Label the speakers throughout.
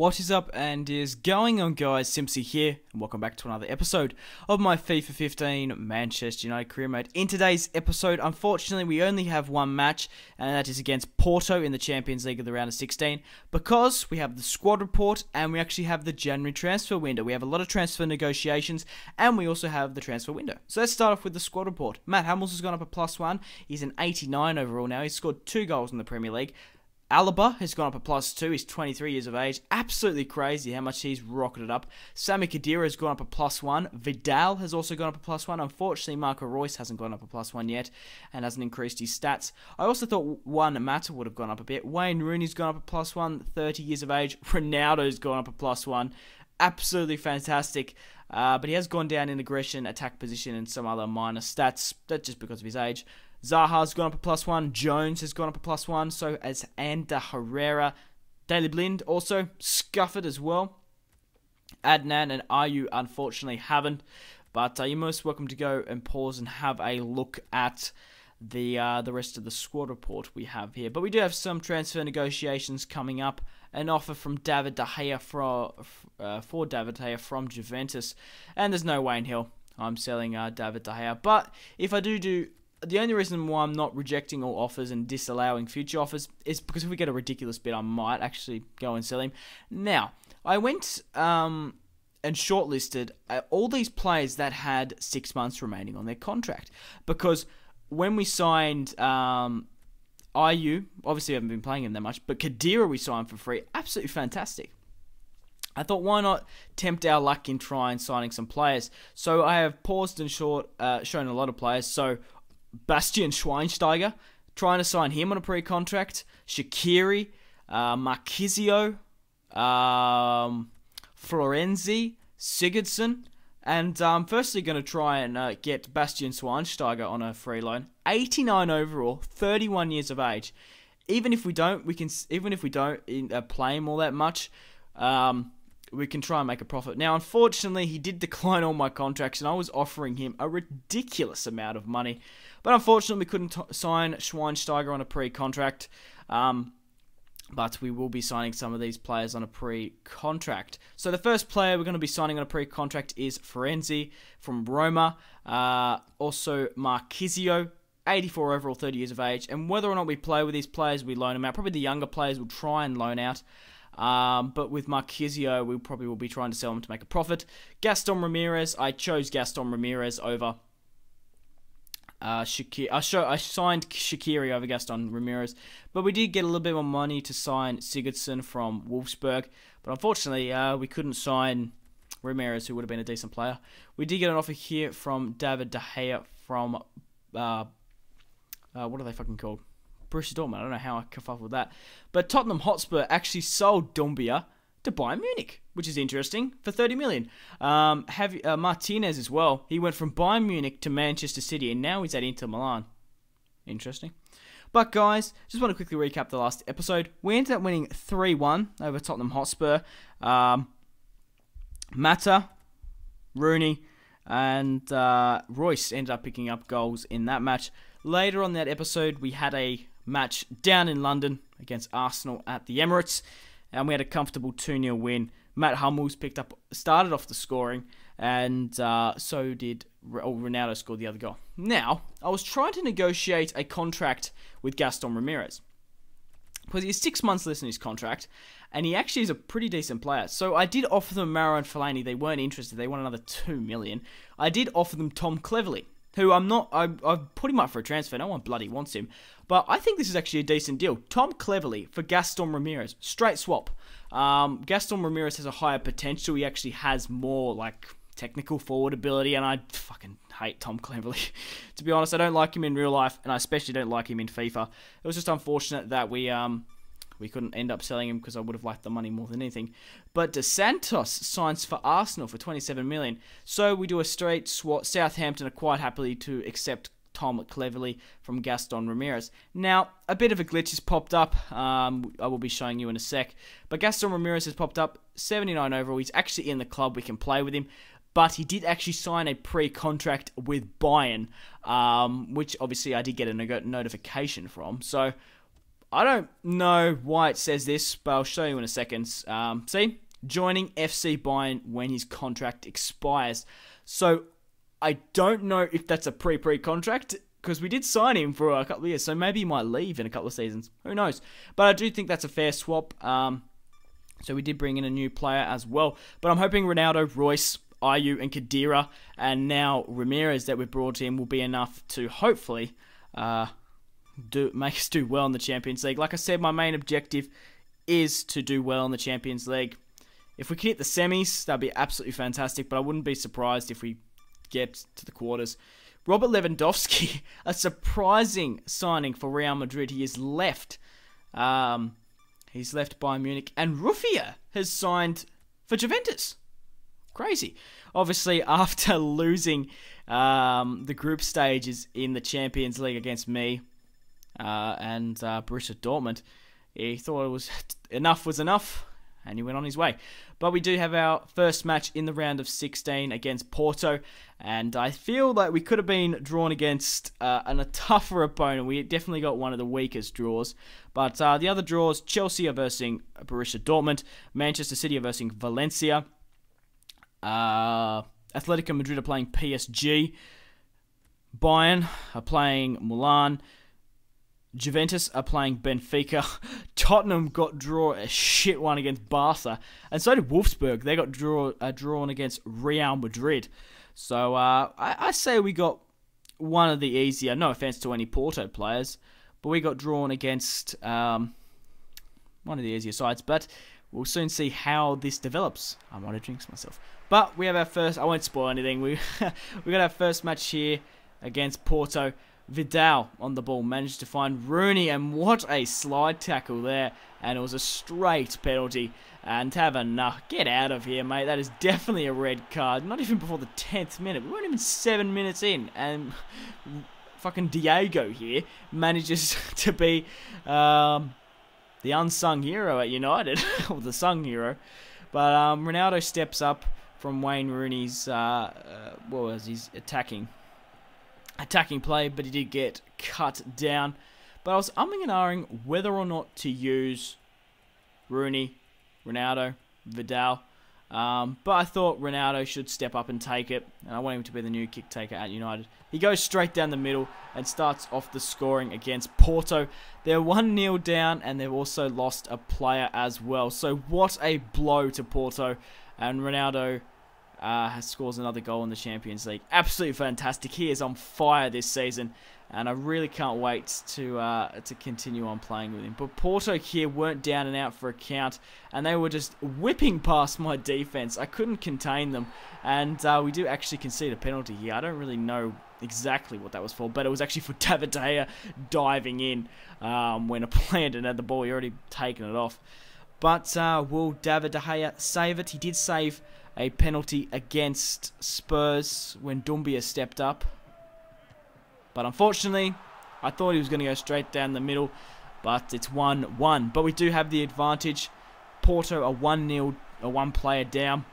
Speaker 1: What is up and is going on, guys? Simpsy here, and welcome back to another episode of my FIFA 15 Manchester United career mode. In today's episode, unfortunately, we only have one match, and that is against Porto in the Champions League of the round of 16, because we have the squad report, and we actually have the January transfer window. We have a lot of transfer negotiations, and we also have the transfer window. So let's start off with the squad report. Matt Hummels has gone up a +1. He's an 89 overall now. He's scored 2 goals in the Premier League. Alaba has gone up a +2. He's 23 years of age. Absolutely crazy how much he's rocketed up. Sami Khedira has gone up a +1. Vidal has also gone up a +1. Unfortunately, Marco Reus hasn't gone up a +1 yet and hasn't increased his stats. I also thought Juan Mata would have gone up a bit. Wayne Rooney's gone up a +1, 30 years of age. Ronaldo's gone up a +1. Absolutely fantastic. But he has gone down in aggression, attack position, and some other minor stats. That's just because of his age. Zaha's gone up a +1. Jones has gone up a +1. So has Ander Herrera. Daley Blind also scuffed as well. Adnan and Ayew unfortunately haven't. But you're most welcome to go and pause and have a look at the rest of the squad report we have here. But we do have some transfer negotiations coming up. An offer from David De Gea for David De Gea from Juventus. And there's no Wayne Hill. I'm selling David De Gea. But if I do... The only reason why I'm not rejecting all offers and disallowing future offers is because if we get a ridiculous bid, I might actually go and sell him. Now, I went and shortlisted all these players that had 6 months remaining on their contract. Because when we signed Ayew, obviously I haven't been playing him that much, but Khedira we signed for free. Absolutely fantastic. I thought, why not tempt our luck in trying signing some players? So I have paused and shown a lot of players. So Bastian Schweinsteiger, trying to sign him on a pre-contract. Shaqiri, Marquisio, Florenzi, Sigurdsson. And I'm firstly going to try and get Bastian Schweinsteiger on a free loan. 89 overall, 31 years of age. Even if we don't play him all that much, we can try and make a profit. Now, unfortunately, he did decline all my contracts, and I was offering him a ridiculous amount of money. But unfortunately, we couldn't sign Schweinsteiger on a pre-contract. But we will be signing some of these players on a pre-contract. So the first player we're going to be signing on a pre-contract is Florenzi from Roma. Also, Marquisio, 84 overall, 30 years of age. And whether or not we play with these players, we loan them out. Probably the younger players will try and loan out. But with Marquisio, we probably will be trying to sell him to make a profit. Gaston Ramirez, I chose Gaston Ramirez over Shaqiri. I signed Shaqiri over Gaston Ramirez, but we did get a little bit more money to sign Sigurdsson from Wolfsburg. But unfortunately, we couldn't sign Ramirez, who would have been a decent player. We did get an offer here from David De Gea from what are they fucking called? Borussia Dortmund. I don't know how I kerfuffled with that. But Tottenham Hotspur actually sold Doumbia to Bayern Munich, which is interesting, for 30 million. Martinez as well. He went from Bayern Munich to Manchester City, and now he's at Inter Milan. Interesting. But guys, just want to quickly recap the last episode. We ended up winning 3-1 over Tottenham Hotspur. Mata, Rooney, and Royce ended up picking up goals in that match. Later on that episode, we had a match down in London against Arsenal at the Emirates, and we had a comfortable 2-0 win. Matt Hummels started off the scoring, and so did Ronaldo scored the other goal. Now, I was trying to negotiate a contract with Gaston Ramirez, because he has 6 months left in his contract, and he actually is a pretty decent player. So I did offer them Marouane Fellaini. They weren't interested. They want another 2 million. I did offer them Tom Cleverley, who I've put him up for a transfer. No one bloody wants him. But I think this is actually a decent deal. Tom Cleverley for Gaston Ramirez. Straight swap. Gaston Ramirez has a higher potential. He actually has more, technical forward ability, and I fucking hate Tom Cleverley. To be honest, I don't like him in real life, and I especially don't like him in FIFA. It was just unfortunate that we couldn't end up selling him, because I would have liked the money more than anything. But Dos Santos signs for Arsenal for 27 million. So we do a straight swap. Southampton are quite happily to accept Tom Cleverley from Gaston Ramirez. Now, a bit of a glitch has popped up. I will be showing you in a sec. But Gaston Ramirez has popped up, 79 overall. He's actually in the club. We can play with him. But he did actually sign a pre-contract with Bayern, which obviously I did get a notification from. So I don't know why it says this, but I'll show you in a second. See? Joining FC Bayern when his contract expires. So, I don't know if that's a pre-contract, because we did sign him for a couple of years, so maybe he might leave in a couple of seasons. Who knows? But I do think that's a fair swap. So we did bring in a new player as well. But I'm hoping Ronaldo, Royce, Ayew, and Khedira, and now Ramirez that we've brought in will be enough to hopefully make us do well in the Champions League. Like I said, my main objective is to do well in the Champions League. If we can hit the semis, that'd be absolutely fantastic, but I wouldn't be surprised if we get to the quarters. Robert Lewandowski, a surprising signing for Real Madrid. He is left. He's left Bayern Munich. And Rufia has signed for Juventus. Crazy. Obviously, after losing the group stages in the Champions League against me and Borussia Dortmund, he thought it was enough was enough, and he went on his way. But we do have our first match in the round of 16 against Porto, and I feel like we could have been drawn against a tougher opponent. We definitely got one of the weakest draws. But the other draws, Chelsea are versing Borussia Dortmund, Manchester City are versing Valencia, Atletico Madrid are playing PSG, Bayern are playing Milan, Juventus are playing Benfica. Tottenham got draw a shit one against Barca. And so did Wolfsburg. They got drawn against Real Madrid. So I say we got one of the easier, no offense to any Porto players, but we got drawn against one of the easier sides. But we'll soon see how this develops. I might have jinxed myself. But we have our first, I won't spoil anything. We got our first match here against Porto. Vidal on the ball managed to find Rooney, and what a slide tackle there, and it was a straight penalty. And Taverna, get out of here, mate. That is definitely a red card. Not even before the 10th minute. We weren't even 7 minutes in, and fucking Diego here manages to be the unsung hero at United, or the sung hero. But Ronaldo steps up from Wayne Rooney's what was his attacking play, but he did get cut down. But I was umming and ahhing whether or not to use Rooney, Ronaldo, Vidal. But I thought Ronaldo should step up and take it, and I want him to be the new kick taker at United. He goes straight down the middle and starts off the scoring against Porto. They're 1-0 down, and they've also lost a player as well. So what a blow to Porto, and Ronaldo scores another goal in the Champions League. Absolutely fantastic. He is on fire this season, and I really can't wait to continue on playing with him. But Porto here weren't down and out for a count, and they were just whipping past my defense. I couldn't contain them, and we do actually concede a penalty here. I don't really know exactly what that was for, but it was actually for David De Gea diving in when a player didn't have the ball. He already taken it off. But will David De Gea save it? He did save a penalty against Spurs when Doumbia stepped up. But unfortunately, I thought he was going to go straight down the middle, but it's 1-1. But we do have the advantage. Porto are 1-0, one player down,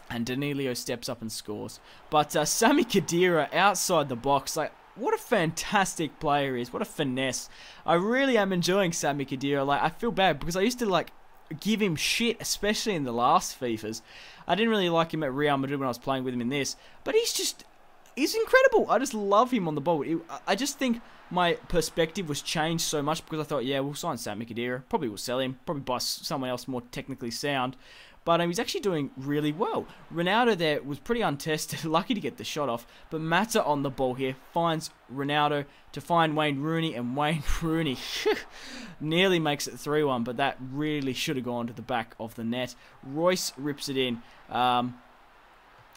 Speaker 1: and Danilo steps up and scores. But Sami Khedira outside the box, like, what a fantastic player he is. What a finesse. I really am enjoying Sami Khedira. Like, I feel bad because I used to, like, give him shit, especially in the last FIFAs. I didn't really like him at Real Madrid when I was playing with him in this, but he's incredible. I just love him on the ball. I just think my perspective was changed so much because I thought, yeah, we'll sign Sami Khedira, probably we'll sell him, probably buy someone else more technically sound. But he's actually doing really well. Ronaldo there was pretty untested, lucky to get the shot off. But Mata on the ball here finds Ronaldo to find Wayne Rooney, and Wayne Rooney nearly makes it 3-1, but that really should have gone to the back of the net. Royce rips it in.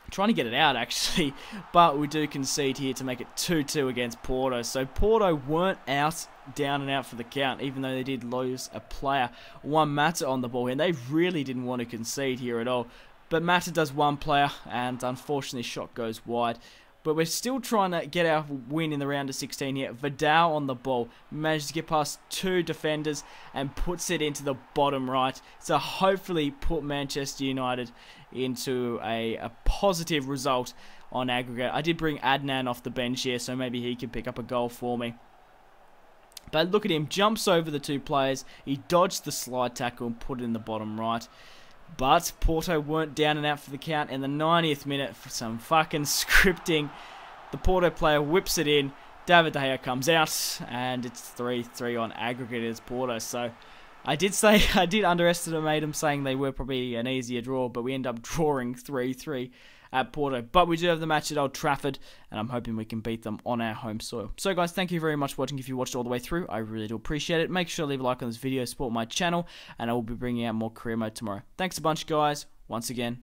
Speaker 1: Trying to get it out, actually, but we do concede here to make it 2-2 against Porto. So Porto weren't down and out for the count, even though they did lose a player. One Mata on the ball, and they really didn't want to concede here at all. But Mata does one player, and unfortunately, shot goes wide. But we're still trying to get our win in the round of 16 here. Vidal on the ball, manages to get past two defenders and puts it into the bottom right. So hopefully put Manchester United into a positive result on aggregate. I did bring Adnan off the bench here, so maybe he can pick up a goal for me. But look at him, jumps over the two players. He dodged the slide tackle and put it in the bottom right. But Porto weren't down and out for the count in the 90th minute for some fucking scripting. The Porto player whips it in. David De Gea comes out, and it's 3-3 on aggregate as Porto. So I did underestimate them, saying they were probably an easier draw, but we end up drawing 3-3 at Porto. But we do have the match at Old Trafford, and I'm hoping we can beat them on our home soil. So guys, thank you very much for watching. If you watched all the way through, I really do appreciate it. Make sure to leave a like on this video, support my channel, and I will be bringing out more career mode tomorrow. Thanks a bunch, guys. Once again,